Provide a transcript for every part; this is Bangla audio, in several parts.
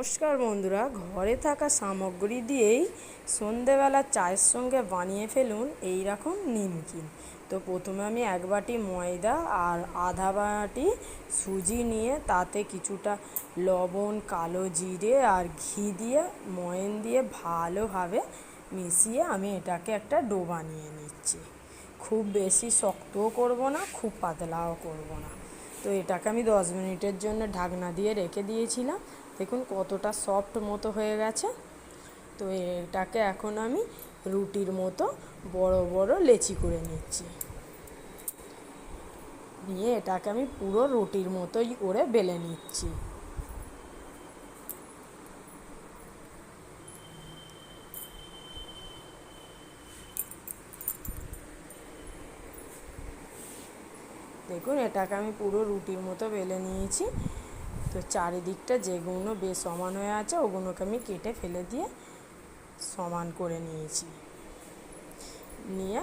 নমস্কার বন্ধুরা, ঘরে থাকা সামগ্রী দিয়েই সন্ধেবেলা চায়ের সঙ্গে বানিয়ে ফেলুন এই রকম নিমকি। তো প্রথমে আমি 1 বাটি ময়দা আর আধা বাটি সুজি নিয়ে তাতে কিছুটা লবণ, কালো জিরে আর ঘি দিয়ে ময়ান দিয়ে ভালোভাবে মিশিয়ে আমি এটাকে একটা ডো বানিয়ে নিচ্ছি। খুব বেশি শক্তও করব না, খুব পাতলাও করব না। তো এটাকে আমি 10 মিনিটের জন্য ঢাকনা দিয়ে রেখে দিয়েছিলাম। দেখুন কতটা সফট মতো হয়ে গেছে। তো এটাকে এখন আমি রুটির মতো বড় বড় লেচি করে নিচ্ছি। নিয়ে এটাকে আমি পুরো রুটির মতোই করে বেলে নিচ্ছি। দেখুন এটাকে আমি পুরো রুটির মতো বেলে নিয়েছি। তো চারিদিকটা যেগুলো বেসমান হয়ে আছে ওগুলোকে আমি কেটে ফেলে দিয়ে সমান করে নিয়েছি। নিয়ে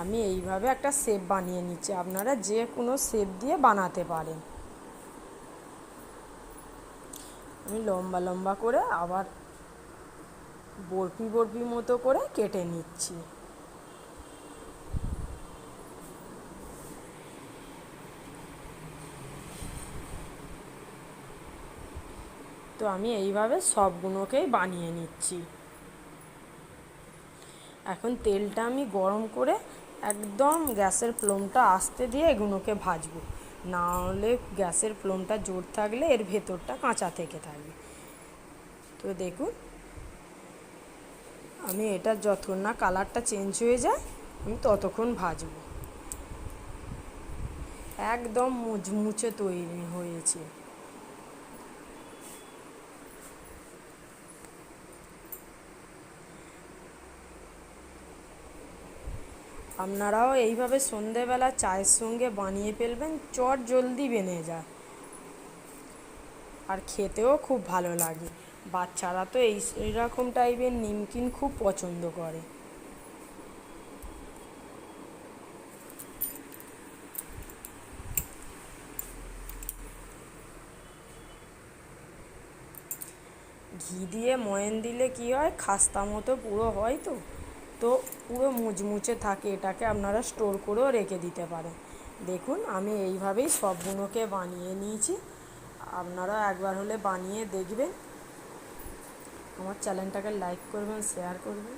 আমি এইভাবে একটা শেপ বানিয়ে নিচ্ছি। আপনারা যে কোনো শেপ দিয়ে বানাতে পারেন। আমি লম্বা লম্বা করে আবার বরফি বরফি মতো করে কেটে নিচ্ছি। তো আমি এইভাবে সবগুলোকেই বানিয়ে নিচ্ছি। এখন তেলটা আমি গরম করে একদম গ্যাসের ফ্লেমটা আস্তে দিয়ে এগুলোকে ভাজবো, না হলে গ্যাসের ফ্লেমটা জোর থাকলে এর ভেতরটা কাঁচা থেকে থাকবে। তো দেখুন আমি এটা যতক্ষণ না কালারটা চেঞ্জ হয়ে যায় আমি ততক্ষণ ভাজবো। একদম মুচমুচে তৈরি হয়েছে। আপনারাও এইভাবে সন্ধেবেলা চায়ের সঙ্গে বানিয়ে ফেলবেন, চট জলদি বেনে যায় আর খেতেও খুব ভালো লাগে। বাচ্চারা তো এইরকম টাইপের নিমকিন খুব পছন্দ করে। ঘি দিয়ে ময়ান দিলে কি হয়, খাস্তা মতো পুরো হয়। তো পুরো মুচমুচে থাকে। এটাকে আপনারা স্টোর করেও রেখে দিতে পারেন। দেখুন আমি এইভাবেই সবগুলোকে বানিয়ে নিয়েছি। আপনারা একবার হলে বানিয়ে দেখবেন। আমার চ্যানেলটাকে লাইক করবেন, শেয়ার করবেন।